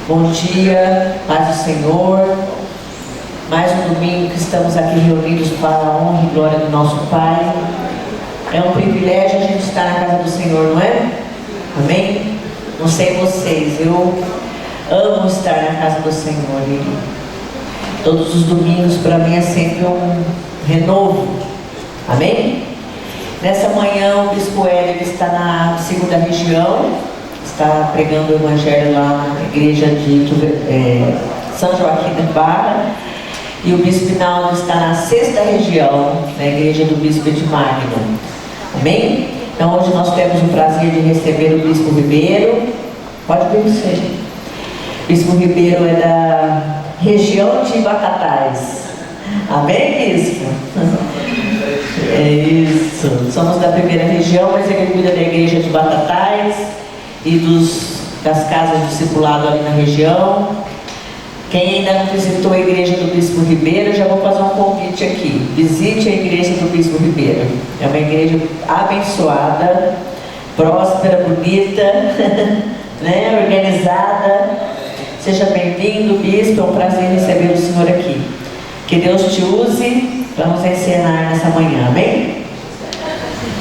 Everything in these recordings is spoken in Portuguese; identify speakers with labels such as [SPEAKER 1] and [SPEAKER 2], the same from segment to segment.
[SPEAKER 1] Bom dia, paz do Senhor. Mais um domingo que estamos aqui reunidos para a honra e glória do nosso Pai. É um privilégio a gente estar na casa do Senhor, não é? Amém? Não sei vocês, eu amo estar na casa do Senhor. E todos os domingos para mim é sempre um renovo. Amém? Nessa manhã o Bispo Hélio está na segunda região, está pregando o Evangelho lá na igreja de São Joaquim da Barra. E o Bispo Hinaldo está na sexta região, na igreja do Bispo Edmagno. Amém? Então hoje nós temos o prazer de receber o Bispo Ribeiro. Pode vir você. O Bispo Ribeiro é da região de Batatais. Amém, Bispo? É isso. Somos da primeira região, mas ele cuida da igreja de Batatais e das casas de discipulado ali na região. Quem ainda não visitou a igreja do Bispo Ribeiro, já vou fazer um convite aqui. Visite a igreja do Bispo Ribeiro. É uma igreja abençoada, próspera, bonita, né? Organizada. Seja bem-vindo, Bispo. É um prazer receber o senhor aqui. Que Deus te use para nos ensinar nessa manhã. Amém?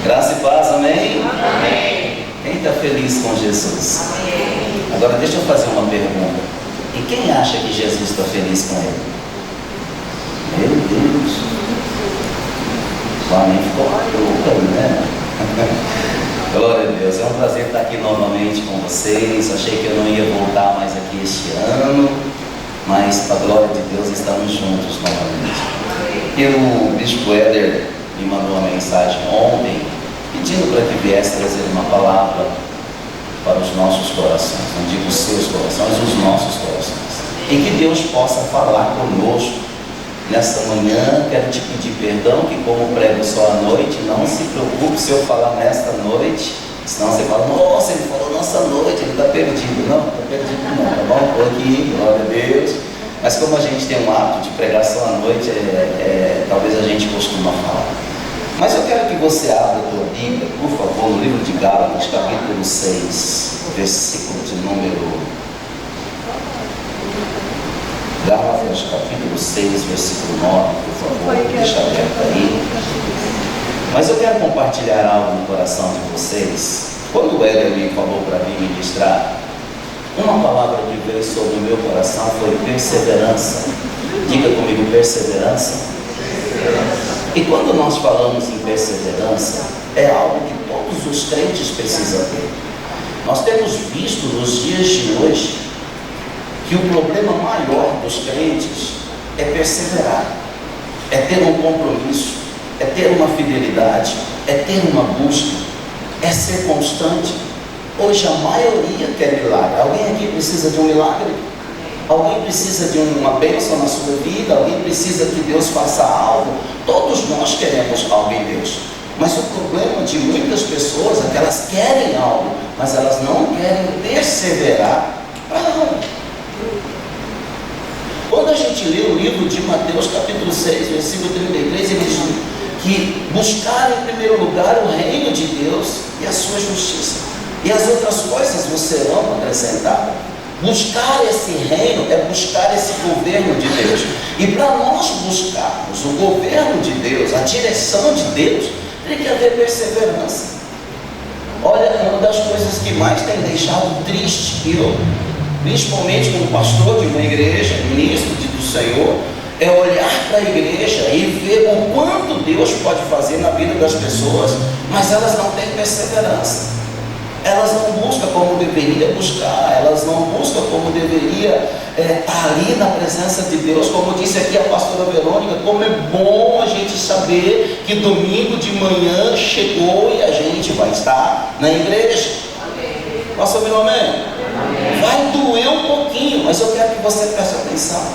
[SPEAKER 2] Graça e paz, amém? Amém. Quem está feliz com Jesus? Amém. Agora deixa eu fazer uma pergunta. E quem acha que Jesus está feliz com ele? Meu Deus! O amém ficou maluco, né? Glória a Deus, é um prazer estar aqui novamente com vocês. Achei que eu não ia voltar mais aqui este ano, mas para a glória de Deus estamos juntos novamente. E o Bispo Éder me mandou uma mensagem ontem, pedindo para que viesse trazer uma palavra para os nossos corações, não digo os seus corações, os nossos corações, e que Deus possa falar conosco nesta manhã. Quero te pedir perdão, que como prego só à noite, não se preocupe se eu falar nesta noite, senão você fala, nossa, ele falou nossa noite, ele está perdido. Não, está perdido não, tá bom? Estou aqui, glória a Deus, mas como a gente tem um hábito de pregar só à noite, talvez a gente costuma falar. Mas eu quero que você abra a tua Bíblia, por favor, no livro de Gálatas, capítulo 6, versículo de número... Gálatas, capítulo 6, versículo 9, por favor, deixa aberto aí. Mas eu quero compartilhar algo no coração de vocês. Quando o Hélio me falou para vir ministrar, uma palavra que veio sobre o meu coração foi perseverança. Diga comigo, perseverança. E quando nós falamos em perseverança, é algo que todos os crentes precisam ter. Nós temos visto nos dias de hoje que o problema maior dos crentes é perseverar, é ter um compromisso, é ter uma fidelidade, é ter uma busca, é ser constante. Hoje a maioria quer milagre. Alguém aqui precisa de um milagre? Alguém precisa de uma bênção na sua vida? Alguém precisa que Deus faça algo? Todos nós queremos algo em Deus. Mas o problema de muitas pessoas é que elas querem algo, mas elas não querem perseverar para algo. Quando a gente lê o livro de Mateus capítulo 6, versículo 33, ele diz que buscar em primeiro lugar o reino de Deus e a sua justiça, e as outras coisas você serão acrescentadas. Buscar esse reino é buscar esse governo de Deus. E para nós buscarmos o governo de Deus, a direção de Deus, tem que haver perseverança. Olha, uma das coisas que mais tem deixado triste eu, principalmente como pastor de uma igreja, ministro do Senhor, é olhar para a igreja e ver o quanto Deus pode fazer na vida das pessoas, mas elas não têm perseverança. Elas não buscam como deveria buscar, elas não buscam como deveria estar ali na presença de Deus. Como disse aqui a pastora Verônica, como é bom a gente saber que domingo de manhã chegou e a gente vai estar na igreja. Posso ouvir um amém? Amém. Vai doer um pouquinho, mas eu quero que você preste atenção.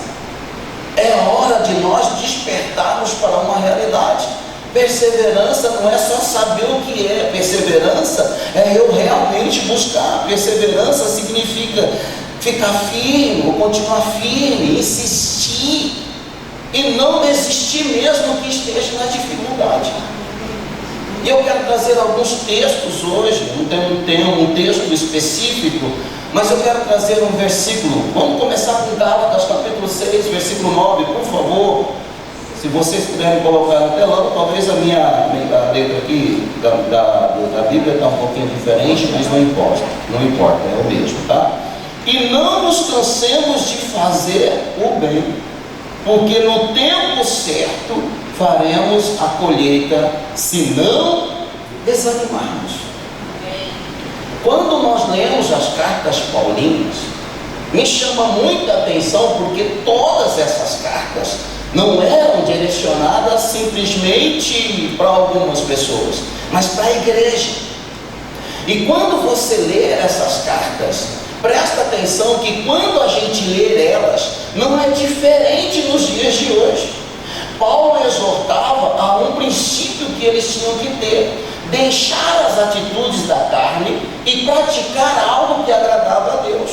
[SPEAKER 2] É hora de nós despertarmos para uma realidade. Perseverança não é só saber o que é. Perseverança é eu realmente buscar. Perseverança significa ficar firme, ou continuar firme, insistir e não desistir mesmo que esteja na dificuldade. E eu quero trazer alguns textos hoje, não tenho um texto específico, mas eu quero trazer um versículo. Vamos começar com Gálatas capítulo 6, versículo 9, por favor. Se vocês puderem colocar no telão, talvez a letra aqui da Bíblia está um pouquinho diferente, mas não importa, é o mesmo, tá? E não nos cansemos de fazer o bem, porque no tempo certo faremos a colheita, se não desanimarmos. Quando nós lemos as cartas paulinas, me chama muita atenção, porque todas essas cartas não eram direcionadas simplesmente para algumas pessoas, mas para a igreja. E quando você lê essas cartas, presta atenção que quando a gente lê elas, não é diferente nos dias de hoje. Paulo exortava a um princípio que eles tinham que ter: deixar as atitudes da carne e praticar algo que agradava a Deus.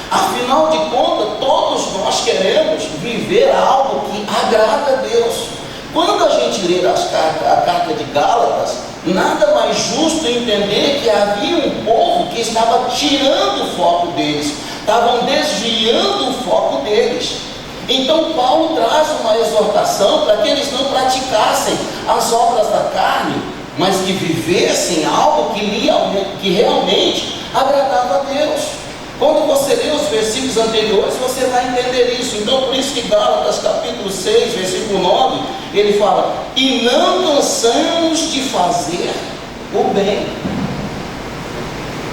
[SPEAKER 2] Afinal de contas, todos nós queremos viver algo que agrada a Deus. Quando a gente lê a carta de Gálatas, nada mais justo entender que havia um povo que estava tirando o foco deles, estavam desviando o foco deles. Então Paulo traz uma exortação para que eles não praticassem as obras da carne, mas que vivessem algo que realmente agradava a Deus. Quando você lê os versículos anteriores, você vai entender isso. Então, por isso que Gálatas capítulo 6, versículo 9, ele fala: e não cansamos de fazer o bem.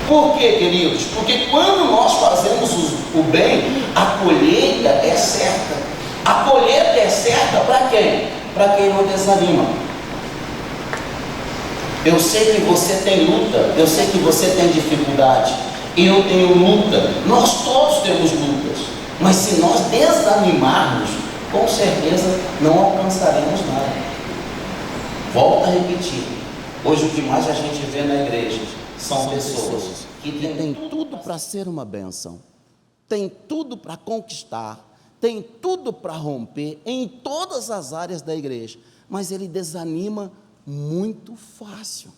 [SPEAKER 2] Por quê, queridos? Porque quando nós fazemos o bem, a colheita é certa. A colheita é certa para quem? Para quem não desanima. Eu sei que você tem luta, eu sei que você tem dificuldade, eu tenho luta, nós todos temos lutas, mas se nós desanimarmos, com certeza não alcançaremos nada. Volto a repetir, hoje o que mais a gente vê na igreja são pessoas que têm tudo para ser uma bênção, tem tudo para conquistar, tem tudo para romper em todas as áreas da igreja, mas ele desanima muito fácil.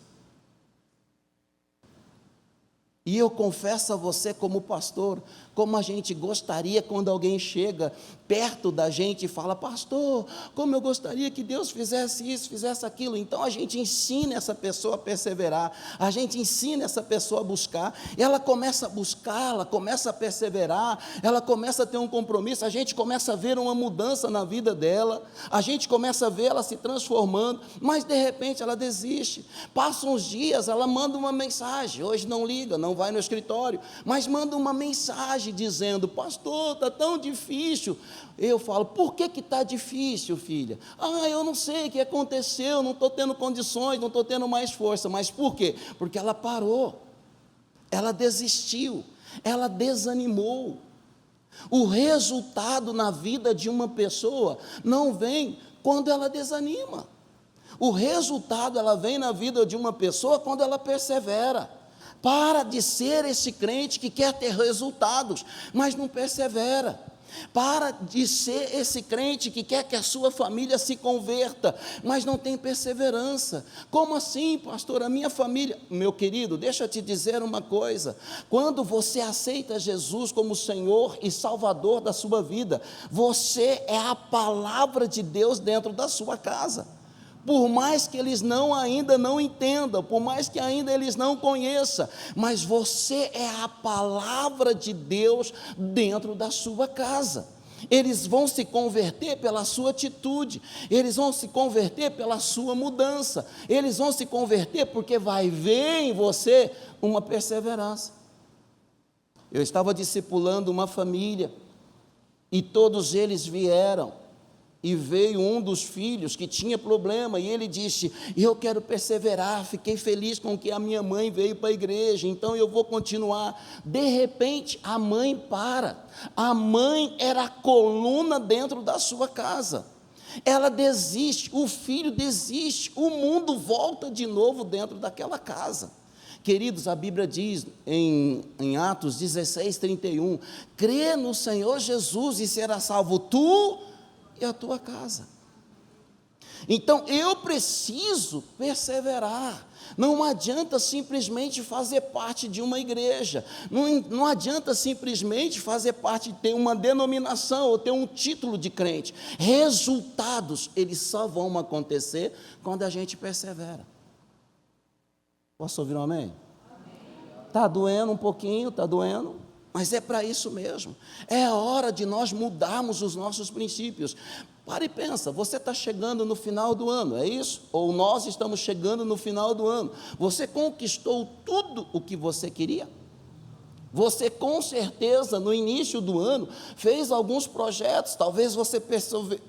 [SPEAKER 2] E eu confesso a você, como pastor, como a gente gostaria quando alguém chega perto da gente e fala: pastor, como eu gostaria que Deus fizesse isso, fizesse aquilo. Então a gente ensina essa pessoa a perseverar, a gente ensina essa pessoa a buscar, e ela começa a buscar, ela começa a perseverar, ela começa a ter um compromisso, a gente começa a ver uma mudança na vida dela, a gente começa a ver ela se transformando, mas de repente ela desiste. Passam uns dias, ela manda uma mensagem, hoje não liga, não vai no escritório, mas manda uma mensagem dizendo: pastor, está tão difícil. Eu falo: por que está difícil, filha? Eu não sei o que aconteceu, não estou tendo condições, não estou tendo mais força. Mas por quê? Porque ela parou, ela desistiu, ela desanimou. O resultado na vida de uma pessoa não vem quando ela desanima. O resultado ela vem na vida de uma pessoa quando ela persevera. Para de ser esse crente que quer ter resultados, mas não persevera. Para de ser esse crente que quer que a sua família se converta, mas não tem perseverança. Como assim, pastor? A minha família... Meu querido, deixa eu te dizer uma coisa: quando você aceita Jesus como Senhor e Salvador da sua vida, você é a palavra de Deus dentro da sua casa. Por mais que eles ainda não entendam, por mais que ainda eles não conheçam, mas você é a palavra de Deus dentro da sua casa. Eles vão se converter pela sua atitude, eles vão se converter pela sua mudança, eles vão se converter porque vai ver em você uma perseverança. Eu estava discipulando uma família, e todos eles vieram, e veio um dos filhos que tinha problema, e ele disse: eu quero perseverar, fiquei feliz com que a minha mãe veio para a igreja, então eu vou continuar. De repente a mãe para, a mãe era a coluna dentro da sua casa, ela desiste, o filho desiste, o mundo volta de novo dentro daquela casa. Queridos, a Bíblia diz em Atos 16, 31, crê no Senhor Jesus e será salvo tu e a tua casa.
[SPEAKER 3] Então eu preciso perseverar. Não adianta simplesmente fazer parte de uma igreja, não adianta simplesmente fazer parte de ter uma denominação ou ter um título de crente. Resultados, eles só vão acontecer quando a gente persevera. Posso ouvir um amém? Está doendo um pouquinho, está doendo, mas é para isso mesmo. É a hora de nós mudarmos os nossos princípios. Para e pensa, você está chegando no final do ano, é isso? Ou nós estamos chegando no final do ano. Você conquistou tudo o que você queria? Você com certeza no início do ano fez alguns projetos, talvez você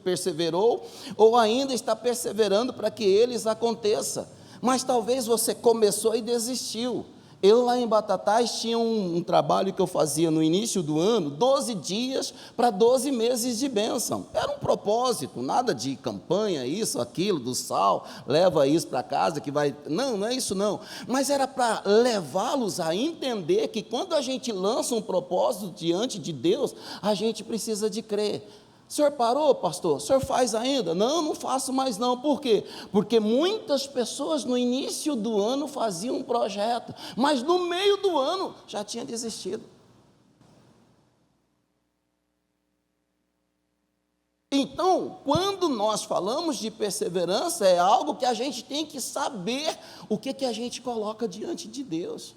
[SPEAKER 3] perseverou ou ainda está perseverando para que eles aconteçam, mas talvez você começou e desistiu. Eu lá em Batatais tinha um trabalho que eu fazia no início do ano, 12 dias para 12 meses de bênção. Era um propósito, nada de campanha, isso, aquilo, do sal, leva isso para casa que vai... Não, não é isso não. Mas era para levá-los a entender que quando a gente lança um propósito diante de Deus, a gente precisa de crer. O senhor parou, pastor? O senhor faz ainda? Não, não faço mais não. Por quê? Porque muitas pessoas no início do ano faziam um projeto, mas no meio do ano já tinha desistido. Então, quando nós falamos de perseverança, é algo que a gente tem que saber o que a gente coloca diante de Deus.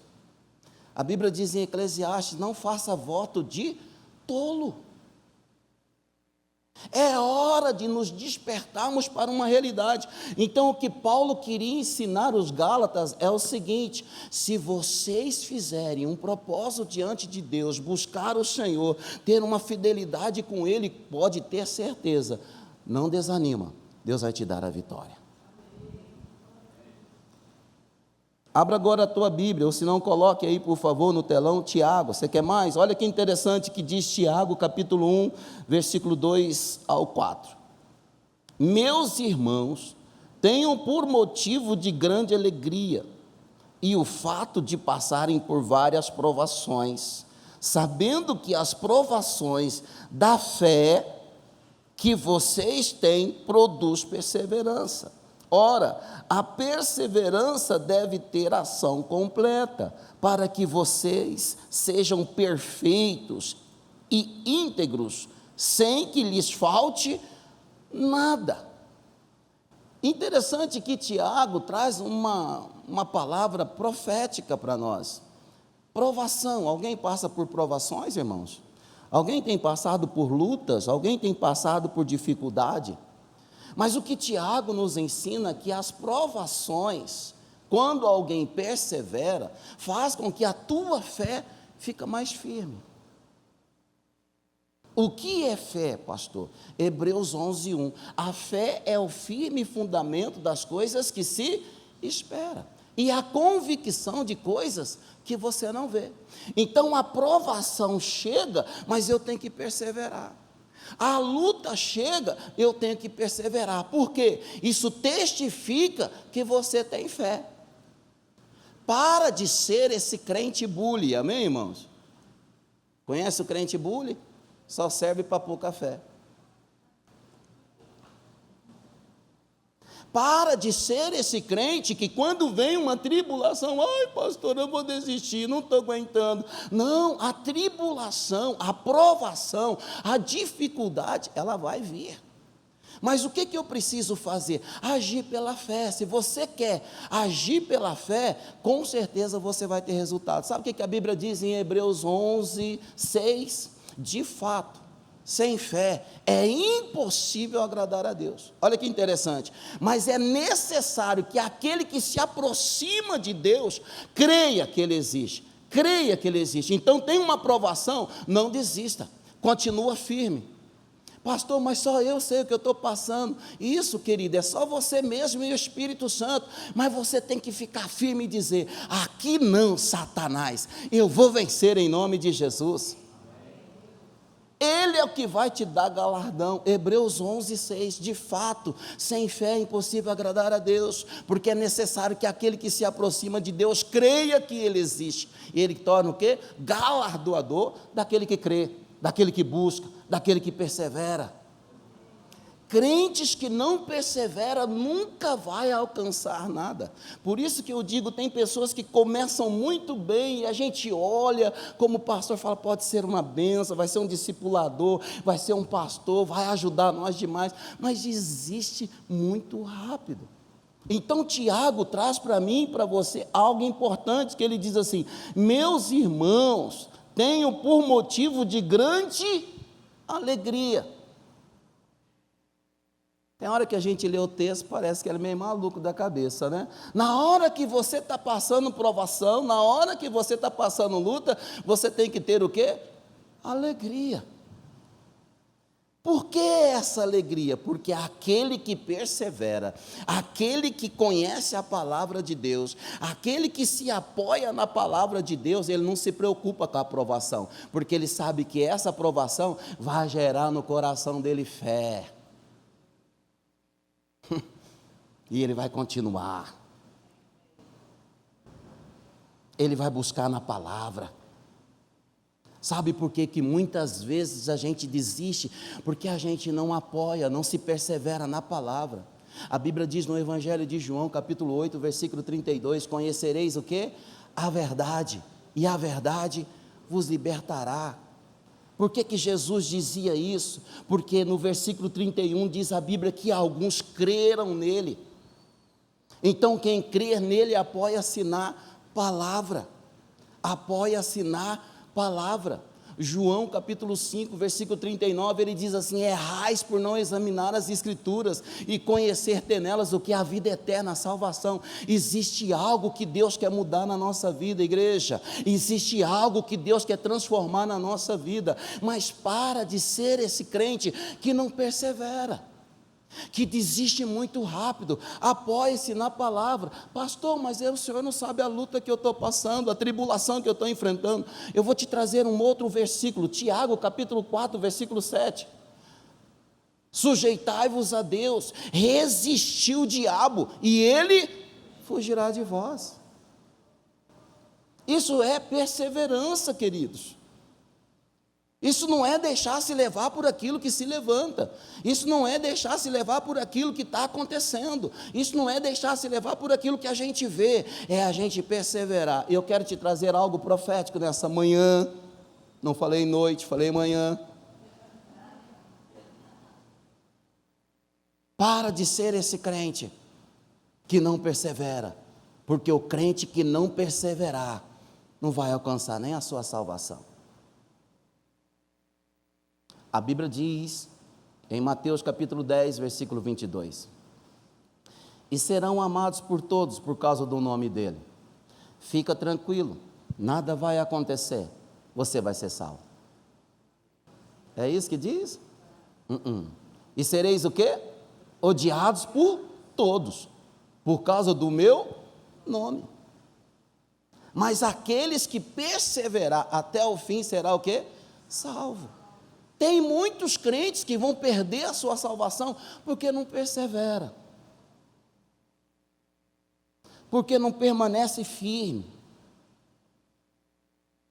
[SPEAKER 3] A Bíblia diz em Eclesiastes, não faça voto de tolo. É hora de nos despertarmos para uma realidade. Então o que Paulo queria ensinar os Gálatas é o seguinte: se vocês fizerem um propósito diante de Deus, buscar o Senhor, ter uma fidelidade com Ele, pode ter certeza, não desanima, Deus vai te dar a vitória. Abra agora a tua Bíblia, ou se não, coloque aí, por favor, no telão, Tiago. Você quer mais? Olha que interessante que diz Tiago, capítulo 1, versículo 2 ao 4. Meus irmãos, tenham por motivo de grande alegria e o fato de passarem por várias provações, sabendo que as provações da fé que vocês têm produz perseverança. Ora, a perseverança deve ter ação completa, para que vocês sejam perfeitos e íntegros, sem que lhes falte nada. Interessante que Tiago traz uma palavra profética para nós. Provação. Alguém passa por provações, irmãos? Alguém tem passado por lutas? Alguém tem passado por dificuldade? Mas o que Tiago nos ensina é que as provações, quando alguém persevera, faz com que a tua fé fique mais firme. O que é fé, pastor? Hebreus 11:1. A fé é o firme fundamento das coisas que se espera e a convicção de coisas que você não vê. Então a provação chega, mas eu tenho que perseverar. A luta chega, eu tenho que perseverar. Por quê? Isso testifica que você tem fé. Para de ser esse crente bully, amém, irmãos? Conhece o crente bully? Só serve para pouca fé. Para de ser esse crente que quando vem uma tribulação, ai pastor, eu vou desistir, não estou aguentando. Não, a tribulação, a provação, a dificuldade, ela vai vir. Mas o que eu preciso fazer? Agir pela fé. Se você quer agir pela fé, com certeza você vai ter resultado. Sabe o que a Bíblia diz em Hebreus 11:6? De fato, sem fé é impossível agradar a Deus. Olha que interessante. Mas é necessário que aquele que se aproxima de Deus creia que Ele existe. Creia que Ele existe. Então tem uma provação, não desista. Continua firme. Pastor, mas só eu sei o que eu estou passando. Isso, querido, é só você mesmo e o Espírito Santo. Mas você tem que ficar firme e dizer: aqui não, Satanás, eu vou vencer em nome de Jesus. Ele é o que vai te dar galardão. Hebreus 11:6. De fato, sem fé é impossível agradar a Deus, porque é necessário que aquele que se aproxima de Deus creia que Ele existe. E Ele torna o quê? Galardoador daquele que crê, daquele que busca, daquele que persevera. Crentes que não perseveram nunca vai alcançar nada. Por isso que eu digo, tem pessoas que começam muito bem e a gente olha, como o pastor fala, pode ser uma bênção, vai ser um discipulador, vai ser um pastor, vai ajudar nós demais, mas desiste muito rápido. Então Tiago traz para mim e para você algo importante, que ele diz assim: meus irmãos, tenho por motivo de grande alegria. Tem hora que a gente lê o texto, parece que ele é meio maluco da cabeça, né? Na hora que você está passando provação, na hora que você está passando luta, você tem que ter o quê? Alegria. Por que essa alegria? Porque aquele que persevera, aquele que conhece a palavra de Deus, aquele que se apoia na palavra de Deus, ele não se preocupa com a aprovação, porque ele sabe que essa aprovação vai gerar no coração dele fé. E ele vai continuar. Ele vai buscar na palavra. Sabe por que muitas vezes a gente desiste? Porque a gente não apoia, não se persevera na palavra. A Bíblia diz no Evangelho de João, capítulo 8, versículo 32, conhecereis o quê? A verdade, e a verdade vos libertará. Por que Jesus dizia isso? Porque no versículo 31 diz a Bíblia que alguns creram nele. Então quem crer nele apoia-se na palavra. Apoia-se na palavra. João capítulo 5, versículo 39, ele diz assim: errais por não examinar as escrituras e conhecer ter nelas o que é a vida eterna, a salvação. Existe algo que Deus quer mudar na nossa vida, igreja. Existe algo que Deus quer transformar na nossa vida, mas para de ser esse crente que não persevera, que desiste muito rápido. Apoie-se na palavra. Pastor, mas o senhor não sabe a luta que eu estou passando, a tribulação que eu estou enfrentando. Eu vou te trazer um outro versículo, Tiago capítulo 4, versículo 7. Sujeitai-vos a Deus, resistir o diabo, e ele fugirá de vós. Isso é perseverança, queridos. Isso não é deixar se levar por aquilo que se levanta. Isso não é deixar se levar por aquilo que está acontecendo. Isso não é deixar se levar por aquilo que a gente vê. É a gente perseverar. Eu quero te trazer algo profético nessa manhã. Não falei noite, falei manhã. Para de ser esse crente que não persevera. Porque o crente que não perseverar não vai alcançar nem a sua salvação. A Bíblia diz, em Mateus capítulo 10, versículo 22, e serão amados por todos por causa do nome dele. Fica tranquilo, nada vai acontecer, você vai ser salvo. É isso que diz? E sereis o quê? Odiados por todos, por causa do meu nome. Mas aqueles que perseverar até o fim será o quê? Salvo. Tem muitos crentes que vão perder a sua salvação porque não persevera, porque não permanece firme,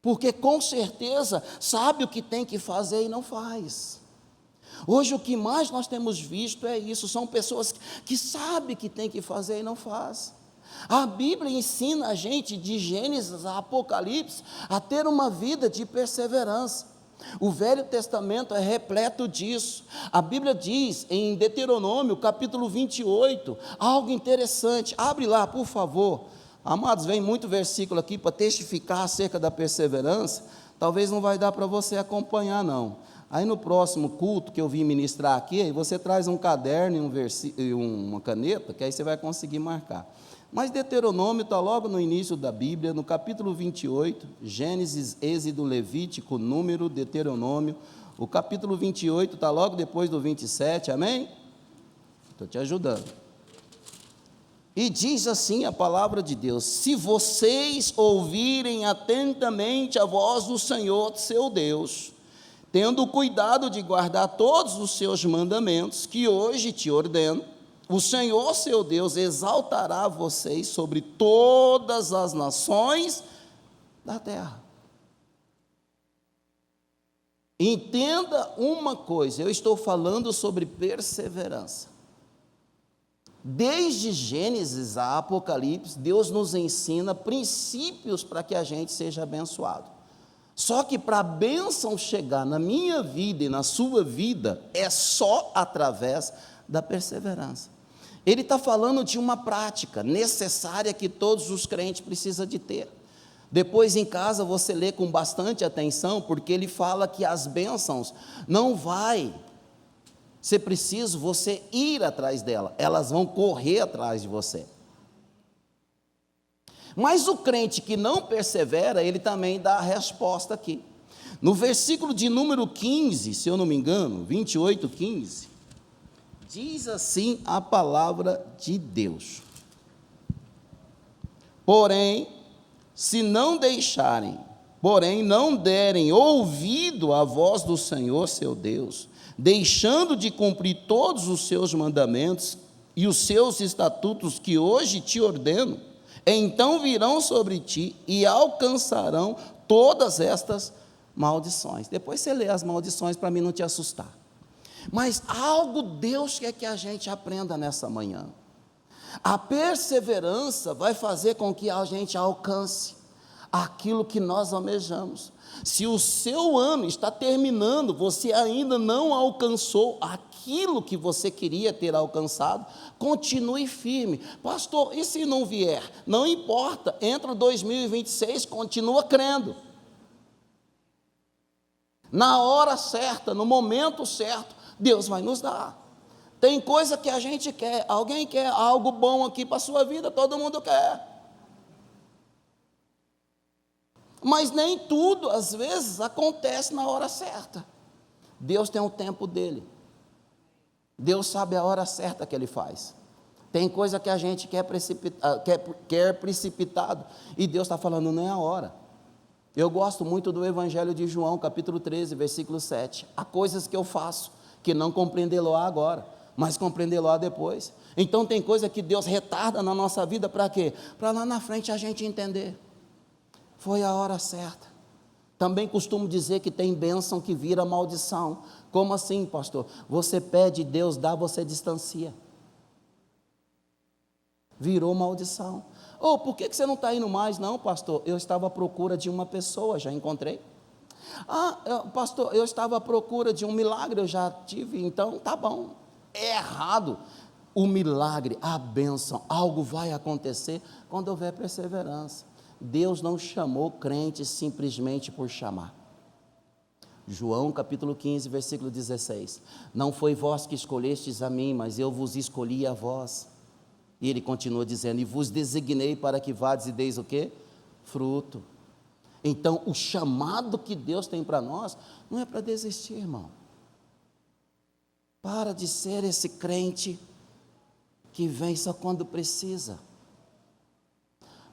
[SPEAKER 3] porque com certeza sabe o que tem que fazer e não faz. Hoje o que mais nós temos visto é isso, são pessoas que sabem que tem que fazer e não faz. A Bíblia ensina a gente de Gênesis a Apocalipse a ter uma vida de perseverança. O Velho Testamento é repleto disso. A Bíblia diz em Deuteronômio capítulo 28, algo interessante. Abre lá, por favor. Amados, vem muito versículo aqui para testificar acerca da perseverança. Talvez não vai dar para você acompanhar não. Aí no próximo culto que eu vim ministrar aqui, aí você traz um caderno e uma caneta, que aí você vai conseguir marcar. Mas Deuteronômio está logo no início da Bíblia, no capítulo 28, Gênesis, Êxodo, Levítico, Número, Deuteronômio. O capítulo 28 está logo depois do 27, amém? Estou te ajudando. E diz assim a palavra de Deus: se vocês ouvirem atentamente a voz do Senhor, seu Deus, tendo cuidado de guardar todos os seus mandamentos, que hoje te ordeno, o Senhor, seu Deus, exaltará vocês sobre todas as nações da terra. Entenda uma coisa, eu estou falando sobre perseverança. Desde Gênesis a Apocalipse, Deus nos ensina princípios para que a gente seja abençoado. Só que para a bênção chegar na minha vida e na sua vida, é só através da perseverança. Ele está falando de uma prática necessária que todos os crentes precisam de ter. Depois em casa você lê com bastante atenção, porque ele fala que as bênçãos não vai ser preciso você ir atrás dela, elas vão correr atrás de você. Mas o crente que não persevera, ele também dá a resposta aqui. No versículo de número 15, se eu não me engano, 28, 15, diz assim a palavra de Deus: se não derem ouvido à voz do Senhor seu Deus, deixando de cumprir todos os seus mandamentos e os seus estatutos que hoje te ordeno, então virão sobre ti e alcançarão todas estas maldições. Depois você lê as maldições para mim não te assustar. Mas algo Deus quer que a gente aprenda nessa manhã. A perseverança vai fazer com que a gente alcance aquilo que nós almejamos. Se o seu ano está terminando, você ainda não alcançou aquilo que você queria ter alcançado, continue firme. Pastor, e se não vier? Não importa, entra 2026, continua crendo. Na hora certa, no momento certo, Deus vai nos dar. Tem coisa que a gente quer, alguém quer algo bom aqui para a sua vida, todo mundo quer. Mas nem tudo, às vezes, acontece na hora certa. Deus tem o tempo dele. Deus sabe a hora certa que ele faz. Tem coisa que a gente quer precipitado, e Deus está falando, não é a hora. Eu gosto muito do Evangelho de João, capítulo 13, versículo 7. Há coisas que eu faço, que não compreendê-lo-á agora, mas compreendê-lo-á depois. Então tem coisa que Deus retarda na nossa vida, para quê? Para lá na frente a gente entender. Foi a hora certa. Também costumo dizer que tem bênção que vira maldição. Como assim, pastor? Você pede, Deus dá, você distancia. Virou maldição. Por que você não está indo mais? Não, pastor, eu estava à procura de uma pessoa, já encontrei. Pastor, eu estava à procura de um milagre, eu já tive, então tá bom. É errado. O milagre, a bênção, algo vai acontecer quando houver perseverança. Deus não chamou crente simplesmente por chamar. João capítulo 15, versículo 16. Não foi vós que escolhestes a mim, mas eu vos escolhi a vós. E ele continua dizendo, e vos designei para que vades e deis o quê? Fruto. Então, o chamado que Deus tem para nós, não é para desistir, irmão. Para de ser esse crente que vem só quando precisa.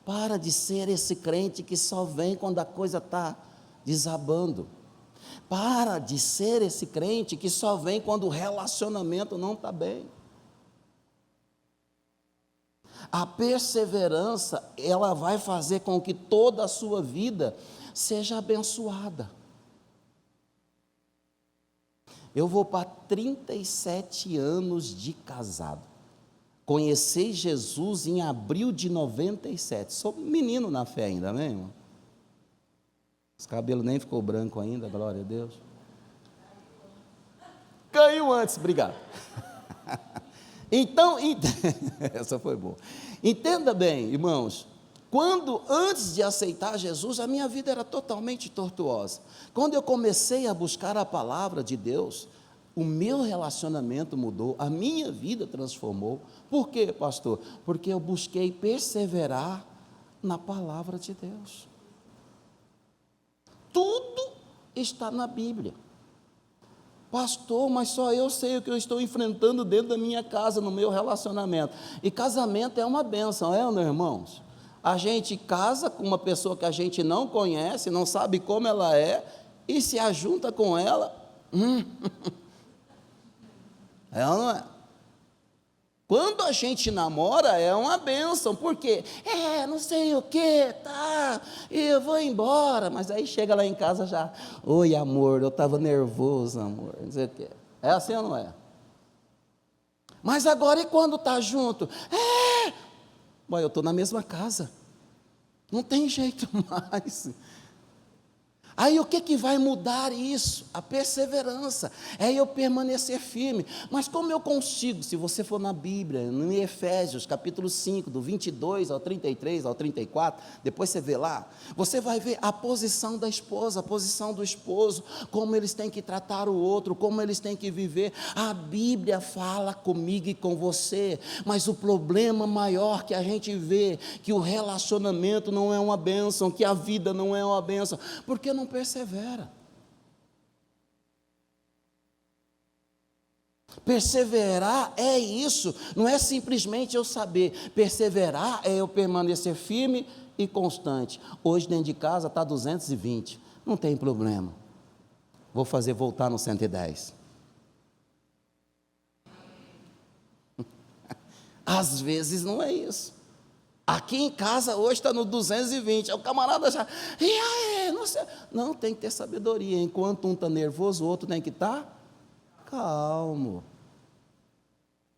[SPEAKER 3] Para de ser esse crente que só vem quando a coisa está desabando. Para de ser esse crente que só vem quando o relacionamento não está bem. A perseverança, ela vai fazer com que toda a sua vida seja abençoada. Eu vou para 37 anos de casado. Conheci Jesus em abril de 97. Sou menino na fé ainda, amém, irmão? Os cabelos nem ficou branco ainda, glória a Deus. Caiu antes, obrigado. Então, essa foi boa. Entenda bem, irmãos, antes de aceitar Jesus, a minha vida era totalmente tortuosa. Quando eu comecei a buscar a palavra de Deus, o meu relacionamento mudou, a minha vida transformou. Por quê, pastor? Porque eu busquei perseverar na palavra de Deus. Tudo está na Bíblia. Pastor, mas só eu sei o que eu estou enfrentando dentro da minha casa, no meu relacionamento. E casamento é uma bênção, não, irmãos? A gente casa com uma pessoa que a gente não conhece, não sabe como ela é, e se ajunta com ela. É ou não é? Quando a gente namora é uma bênção, porque não sei o que, tá, eu vou embora, mas aí chega lá em casa já, oi amor, eu estava nervoso, amor, não sei o que. É assim ou não é? Mas agora e quando está junto? Bom, eu estou na mesma casa, não tem jeito mais. Aí o que vai mudar isso? A perseverança, é eu permanecer firme. Mas como eu consigo? Se você for na Bíblia, no Efésios capítulo 5, do 22 ao 33, ao 34, depois você vê lá, você vai ver a posição da esposa, a posição do esposo, como eles têm que tratar o outro, como eles têm que viver. A Bíblia fala comigo e com você, mas o problema maior que a gente vê, que o relacionamento não é uma bênção, que a vida não é uma bênção, porque não persevera. Perseverar é isso, não é simplesmente eu saber. Perseverar é eu permanecer firme e constante. Hoje dentro de casa está 220, não tem problema, vou fazer voltar no 110. Às vezes não é isso. Aqui em casa hoje está no 220, o camarada já, e aí, não sei. Não, tem que ter sabedoria, enquanto um está nervoso, o outro tem que estar calmo.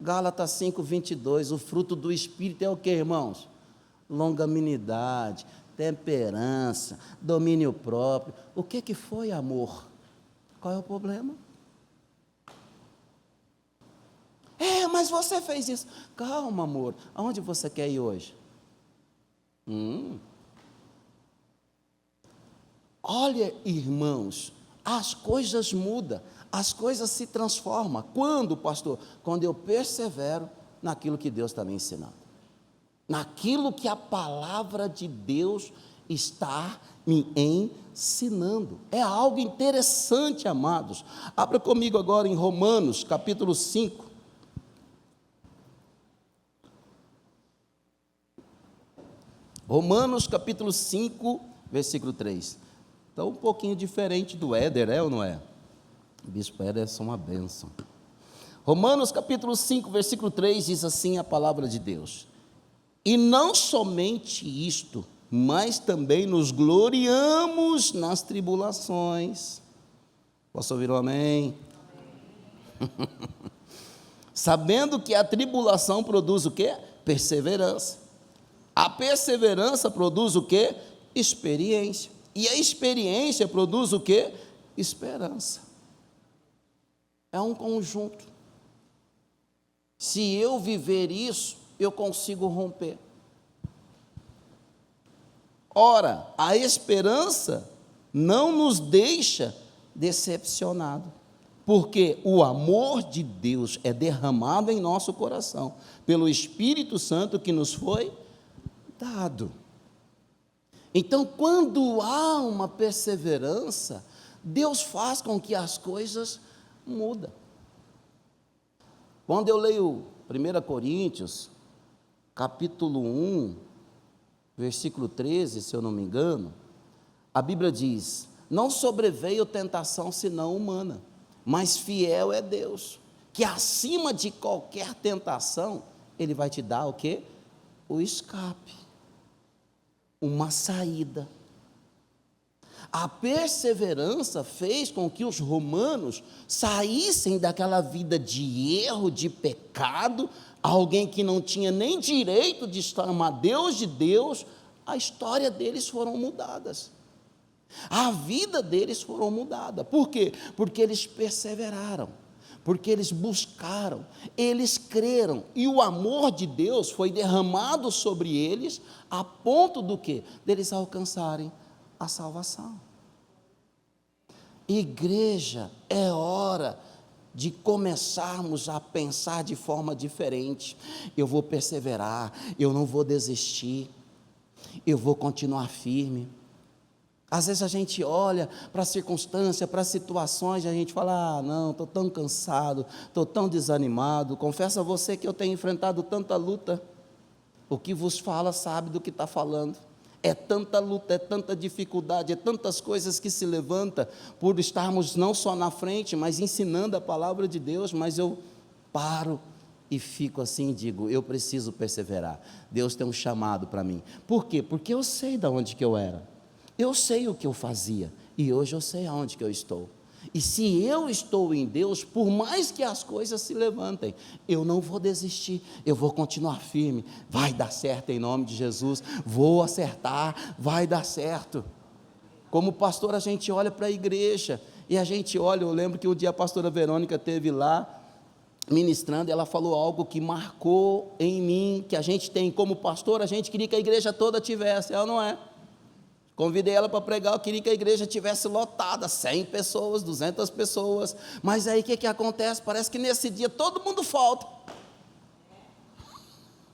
[SPEAKER 3] Gálatas 5:22, o fruto do Espírito é o que, irmãos? Longanimidade, temperança, domínio próprio. O que foi amor? Qual é o problema? Mas você fez isso. Calma, amor, aonde você quer ir hoje? Olha, irmãos, as coisas mudam, as coisas se transformam. Quando, pastor? Quando eu persevero naquilo que Deus está me ensinando, naquilo que a palavra de Deus está me ensinando. É algo interessante, amados. Abra comigo agora em Romanos, capítulo 5. Romanos capítulo 5, versículo 3. Então, um pouquinho diferente do Éder, é ou não é? O bispo Éder é uma bênção. Romanos capítulo 5, versículo 3, diz assim a palavra de Deus: e não somente isto, mas também nos gloriamos nas tribulações. Posso ouvir um amém? Sabendo que a tribulação produz o quê? Perseverança. A perseverança produz o quê? Experiência. E a experiência produz o quê? Esperança. É um conjunto. Se eu viver isso, eu consigo romper. Ora, a esperança não nos deixa decepcionados, porque o amor de Deus é derramado em nosso coração, pelo Espírito Santo que nos foi dado. Então, quando há uma perseverança, Deus faz com que as coisas mudem. Quando eu leio 1 Coríntios, capítulo 1, versículo 13, se eu não me engano, a Bíblia diz: não sobreveio tentação senão humana, mas fiel é Deus, que acima de qualquer tentação, Ele vai te dar o quê? O escape, uma saída. A perseverança fez com que os romanos saíssem daquela vida de erro, de pecado, alguém que não tinha nem direito de chamar Deus de Deus. A história deles foram mudadas, a vida deles foram mudada. Por quê? Porque eles perseveraram, porque eles buscaram, eles creram, e o amor de Deus foi derramado sobre eles, a ponto do quê? Deles alcançarem a salvação. Igreja, é hora de começarmos a pensar de forma diferente. Eu vou perseverar, eu não vou desistir, eu vou continuar firme. Às vezes a gente olha para a circunstância, para as situações, e a gente fala: não, estou tão cansado, estou tão desanimado. Confesso a você que eu tenho enfrentado tanta luta. O que vos fala sabe do que está falando. É tanta luta, é tanta dificuldade, é tantas coisas que se levantam por estarmos não só na frente, mas ensinando a palavra de Deus. Mas eu paro e fico assim e digo, eu preciso perseverar. Deus tem um chamado para mim. Por quê? Porque eu sei de onde que eu era. Eu sei o que eu fazia. E hoje eu sei aonde que eu estou. E se eu estou em Deus, por mais que as coisas se levantem, eu não vou desistir, eu vou continuar firme. Vai dar certo em nome de Jesus. Vou acertar, vai dar certo. Como pastor, a gente olha para a igreja, e a gente olha, eu lembro que um dia a pastora Verônica esteve lá, ministrando, ela falou algo que marcou em mim, que a gente tem como pastor, a gente queria que a igreja toda tivesse, ela não é. Convidei ela para pregar, eu queria que a igreja tivesse lotada, 100 pessoas, 200 pessoas, mas aí o que acontece? Parece que nesse dia todo mundo falta.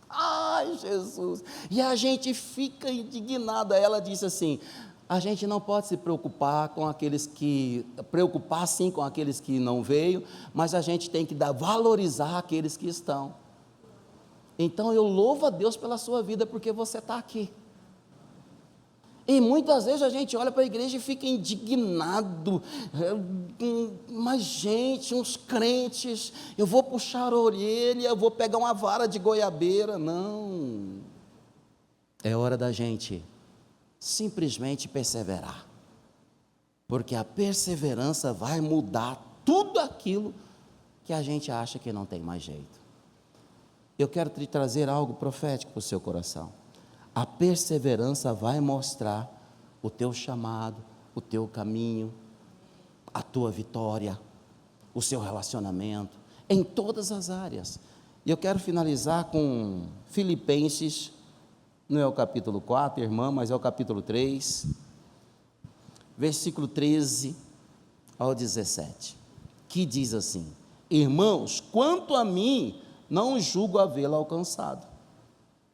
[SPEAKER 3] Ai, Jesus, e a gente fica indignado. Ela disse assim, a gente não pode se preocupar com aqueles que, preocupar sim com aqueles que não veio, mas a gente tem que valorizar aqueles que estão. Então eu louvo a Deus pela sua vida, porque você está aqui. E muitas vezes a gente olha para a igreja e fica indignado, mas gente, uns crentes, eu vou puxar a orelha, eu vou pegar uma vara de goiabeira. Não, é hora da gente simplesmente perseverar, porque a perseverança vai mudar tudo aquilo que a gente acha que não tem mais jeito. Eu quero te trazer algo profético para o seu coração. A perseverança vai mostrar o teu chamado, o teu caminho, a tua vitória, o seu relacionamento, em todas as áreas. E eu quero finalizar com Filipenses, não é o capítulo 4, irmã, mas é o capítulo 3, versículo 13 ao 17, que diz assim: irmãos, quanto a mim, não julgo havê-lo alcançado,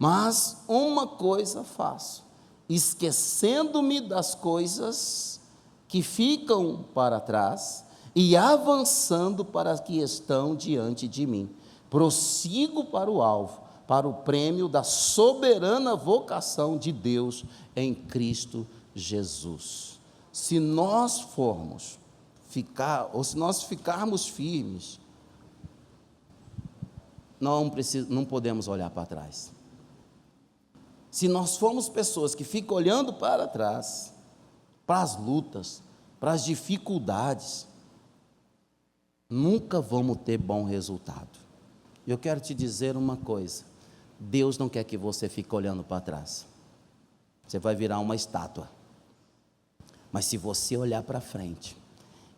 [SPEAKER 3] mas uma coisa faço, esquecendo-me das coisas que ficam para trás e avançando para as que estão diante de mim, prossigo para o alvo, para o prêmio da soberana vocação de Deus em Cristo Jesus. Se nós formos ficar, ou se nós ficarmos firmes, não podemos olhar para trás. Se nós formos pessoas que ficam olhando para trás, para as lutas, para as dificuldades, nunca vamos ter bom resultado. Eu quero te dizer uma coisa: Deus não quer que você fique olhando para trás, você vai virar uma estátua. Mas se você olhar para frente,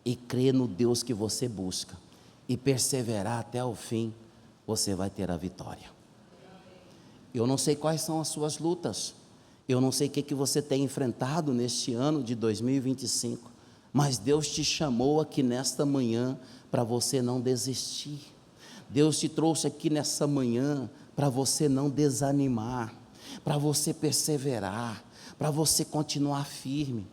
[SPEAKER 3] e crer no Deus que você busca, e perseverar até o fim, você vai ter a vitória. Eu não sei quais são as suas lutas, eu não sei o que você tem enfrentado neste ano de 2025, mas Deus te chamou aqui nesta manhã para você não desistir. Deus te trouxe aqui nessa manhã para você não desanimar, para você perseverar, para você continuar firme,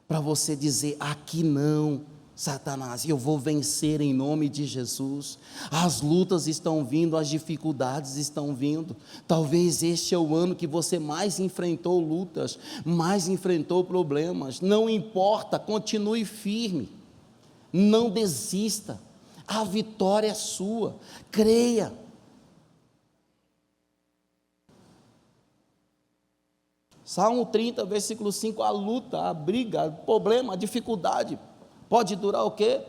[SPEAKER 3] para você dizer: aqui não, Satanás, eu vou vencer em nome de Jesus. As lutas estão vindo, as dificuldades estão vindo. Talvez este é o ano que você mais enfrentou lutas, mais enfrentou problemas. Não importa, continue firme, não desista, a vitória é sua, creia. Salmo 30, versículo 5, a luta, a briga, o problema, a dificuldade pode durar o quê?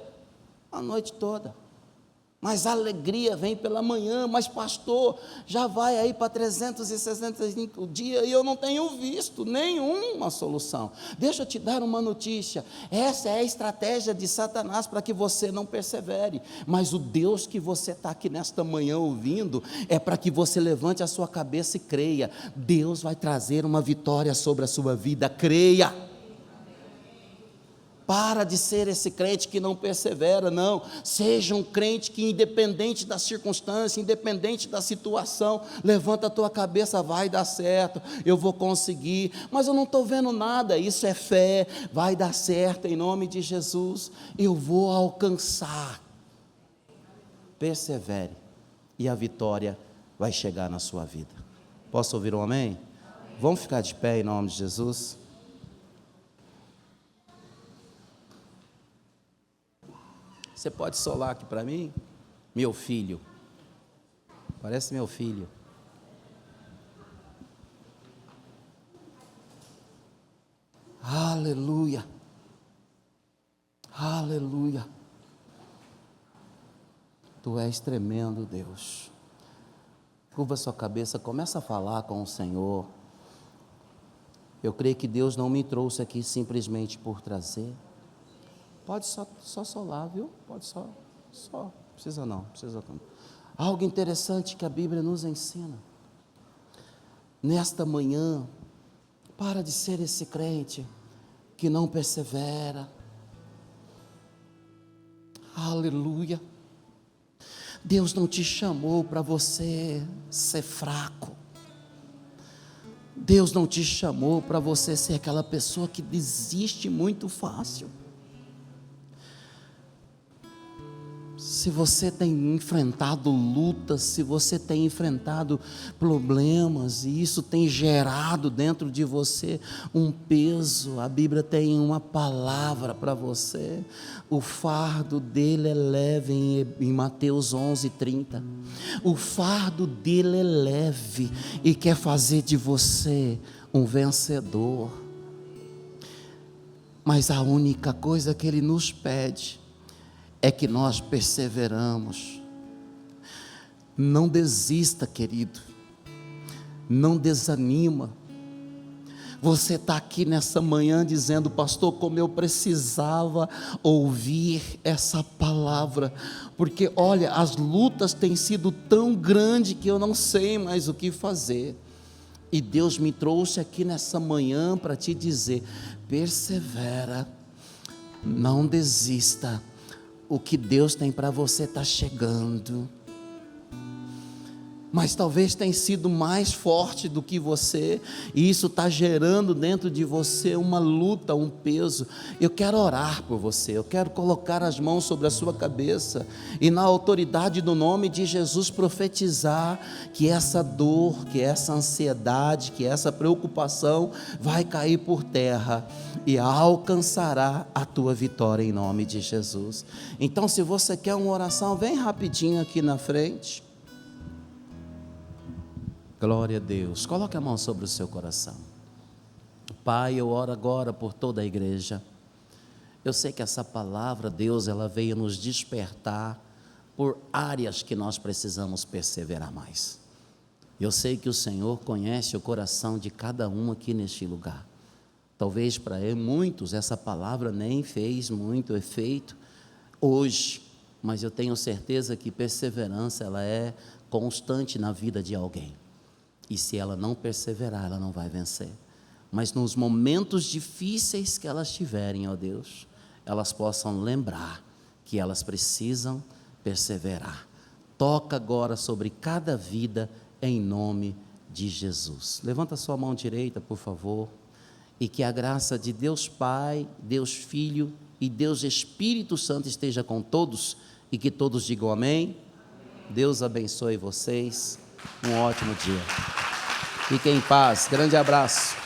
[SPEAKER 3] A noite toda, mas a alegria vem pela manhã. Mas pastor, já vai aí para 365 dias e eu não tenho visto nenhuma solução. Deixa eu te dar uma notícia: essa é a estratégia de Satanás para que você não persevere, mas o Deus que você está aqui nesta manhã ouvindo, é para que você levante a sua cabeça e creia. Deus vai trazer uma vitória sobre a sua vida, creia. Para de ser esse crente que não persevera, não. Seja um crente que, independente da circunstância, independente da situação, levanta a tua cabeça: vai dar certo, eu vou conseguir, mas eu não estou vendo nada. Isso é fé, vai dar certo em nome de Jesus, eu vou alcançar. Persevere e a vitória vai chegar na sua vida. Posso ouvir um amém? Vamos ficar de pé em nome de Jesus? Você pode solar aqui para mim? Meu filho, Parece meu filho. Aleluia. Aleluia. Tu és tremendo, Deus. Curva sua cabeça, começa a falar com o Senhor. Eu creio que Deus não me trouxe aqui simplesmente por trazer. Pode só solar, viu? Pode só. Precisa não. Algo interessante que a Bíblia nos ensina. Nesta manhã, para de ser esse crente que não persevera. Aleluia. Deus não te chamou para você ser fraco. Deus não te chamou para você ser aquela pessoa que desiste muito fácil. Se você tem enfrentado lutas, se você tem enfrentado problemas, e isso tem gerado dentro de você um peso, a Bíblia tem uma palavra para você. O fardo dele é leve, em Mateus 11:30. O fardo dele é leve e quer fazer de você um vencedor. Mas a única coisa que ele nos pede é que nós perseveramos. Não desista, querido. Não desanima. Você está aqui nessa manhã dizendo: pastor, como eu precisava ouvir essa palavra, porque olha, as lutas têm sido tão grandes que eu não sei mais o que fazer. E Deus me trouxe aqui nessa manhã para te dizer: persevera, não desista. O que Deus tem para você está chegando. Mas talvez tenha sido mais forte do que você, e isso está gerando dentro de você uma luta, um peso. Eu quero orar por você, eu quero colocar as mãos sobre a sua cabeça, e na autoridade do nome de Jesus profetizar que essa dor, que essa ansiedade, que essa preocupação vai cair por terra, e alcançará a tua vitória em nome de Jesus. Então, se você quer uma oração, vem rapidinho aqui na frente. Glória a Deus. Coloque a mão sobre o seu coração. Pai, eu oro agora por toda a igreja. Eu sei que essa palavra, Deus, ela veio nos despertar por áreas que nós precisamos perseverar mais. Eu sei que o Senhor conhece o coração de cada um aqui neste lugar. Talvez para muitos essa palavra nem fez muito efeito hoje, mas eu tenho certeza que perseverança, ela é constante na vida de alguém. E se ela não perseverar, ela não vai vencer. Mas nos momentos difíceis que elas tiverem, ó Deus, elas possam lembrar que elas precisam perseverar. Toca agora sobre cada vida em nome de Jesus. Levanta sua mão direita, por favor, e que a graça de Deus Pai, Deus Filho e Deus Espírito Santo esteja com todos, e que todos digam amém. Deus abençoe vocês. Um ótimo dia. Fiquem em paz. Grande abraço.